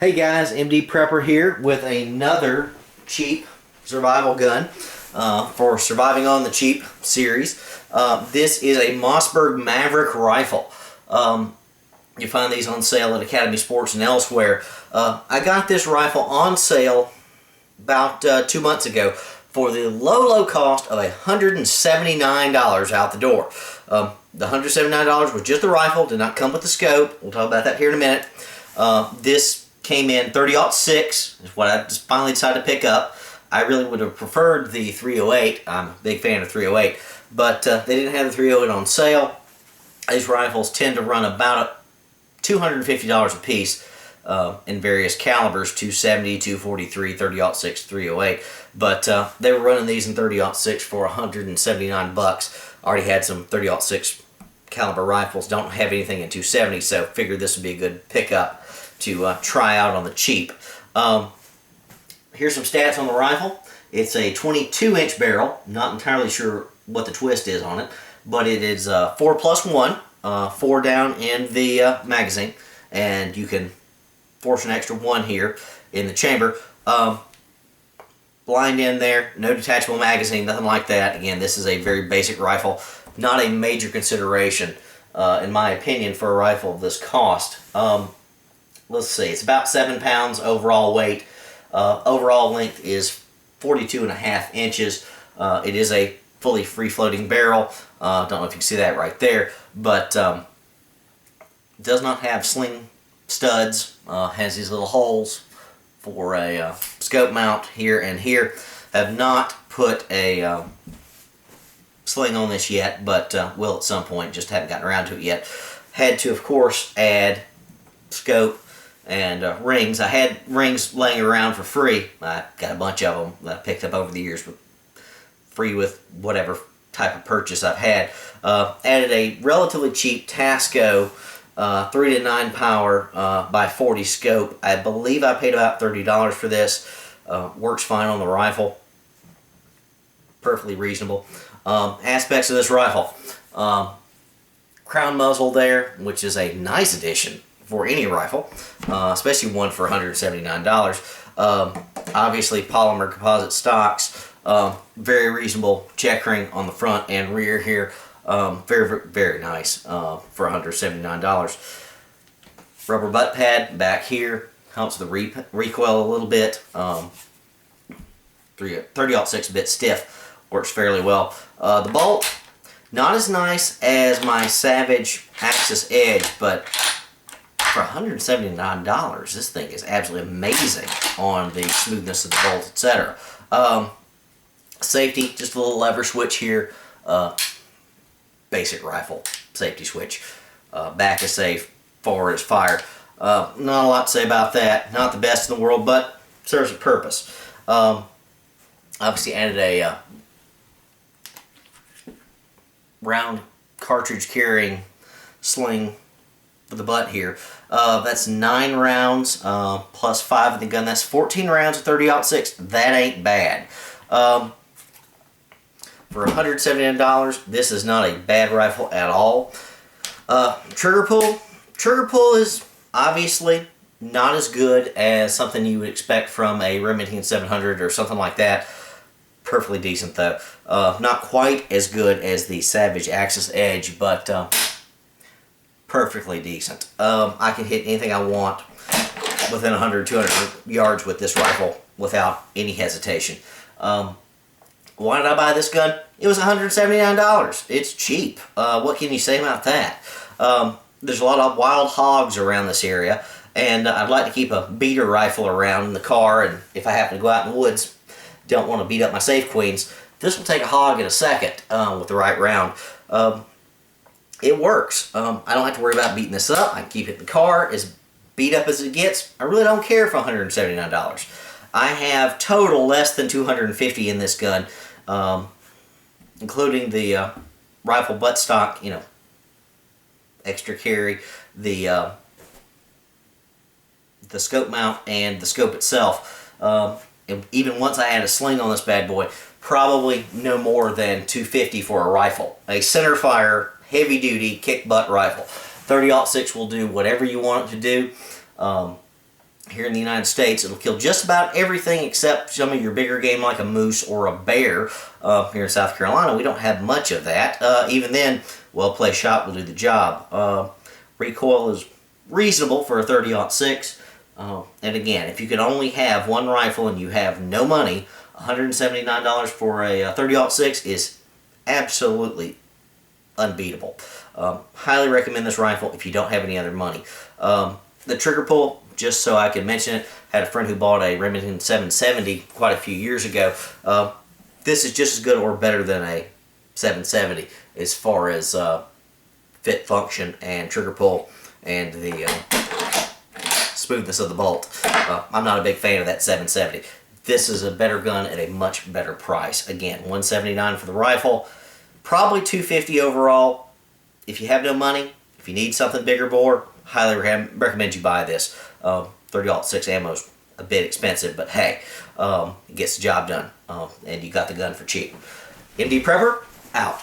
Hey guys, MD Prepper here with another cheap survival gun for Surviving on the Cheap series. This is a Mossberg Maverick Rifle. You find these on sale at Academy Sports and elsewhere. I got this rifle on sale about 2 months ago for the low cost of $179 out the door. The $179 was just the rifle, did not come with the scope. We'll talk about that here in a minute. This came in 30-06 is what I just finally decided to pick up. I really would have preferred the 308. I'm a big fan of 308, but they didn't have the 308 on sale. These rifles tend to run about $250 a piece in various calibers, 270, 243, 30-06, 308. But they were running these in 30-06 for 179 bucks. Already had some 30-06 caliber rifles. Don't have anything in 270, so figured this would be a good pickup to try out on the cheap. Here's some stats on the rifle. It's a 22-inch barrel. Not entirely sure what the twist is on it, but it is 4+1, 4 down in the magazine, and you can force an extra 1 here in the chamber. Blind in there, no detachable magazine, nothing like that. Again, this is a very basic rifle. Not a major consideration, in my opinion, for a rifle of this cost. Let's see, it's about 7 pounds overall weight. Overall length is 42.5 inches. It is a fully free-floating barrel. Don't know if you can see that right there, but does not have sling studs. Has these little holes for a scope mount here and here. Have not put a sling on this yet, but will at some point. Just haven't gotten around to it yet. Had to, of course, add scope and rings. I had rings laying around for free. I got a bunch of them that I picked up over the years, but free with whatever type of purchase I've had. Added a relatively cheap Tasco 3 to 9 power by 40 scope. I believe I paid about $30 for this. Works fine on the rifle. Perfectly reasonable. Aspects of this rifle. Crown muzzle there, which is a nice addition for any rifle, especially one for $179. Obviously polymer composite stocks, very reasonable check ring on the front and rear here, very nice for $179. Rubber butt pad back here, helps the recoil a little bit. 30-06 bit stiff, works fairly well. The bolt, not as nice as my Savage Axis Edge, but for $179, this thing is absolutely amazing on the smoothness of the bolt, etc. Safety, just a little lever switch here. Basic rifle safety switch. Back is safe, forward is fire. Not a lot to say about that. Not the best in the world, but serves a purpose. Obviously added a round cartridge carrying sling for the butt here. That's 9 rounds plus 5 in the gun. That's 14 rounds of 30-06. That ain't bad. For $179, this is not a bad rifle at all. Trigger pull is obviously not as good as something you would expect from a Remington 700 or something like that. Perfectly decent though. Not quite as good as the Savage Axis Edge, but perfectly decent. I can hit anything I want within 100, 200 yards with this rifle without any hesitation. Why did I buy this gun? It was $179. It's cheap. What can you say about that? There's a lot of wild hogs around this area, and I'd like to keep a beater rifle around in the car, and if I happen to go out in the woods, don't want to beat up my safe queens, this will take a hog in a second with the right round. It works. I don't have to worry about beating this up. I can keep it in the car as beat up as it gets. I really don't care for $179. I have total less than $250 in this gun, including the rifle buttstock, you know, extra carry, the scope mount, and the scope itself. And even once I add a sling on this bad boy, probably no more than $250 for a rifle. A center fire, heavy duty kick butt rifle. 30-06 will do whatever you want it to do. here in the United States. It'll kill just about everything except some of your bigger game like a moose or a bear. Here in South Carolina, we don't have much of that. Even then, well-placed shot will do the job. Recoil is reasonable for a 30-06. And again, if you can only have one rifle and you have no money, $179 for a 30-06 is absolutely unbeatable. Highly recommend this rifle if you don't have any other money. The trigger pull, just so I can mention it, had a friend who bought a Remington 770 quite a few years ago. This is just as good or better than a 770 as far as fit, function, and trigger pull, and the smoothness of the bolt. I'm not a big fan of that 770. This is a better gun at a much better price. Again, $179 for the rifle, probably $250 overall. If you have no money, if you need something bigger bore, highly recommend you buy this. 30-06 ammo's a bit expensive, but hey, it gets the job done, and you got the gun for cheap. MD Prepper, out.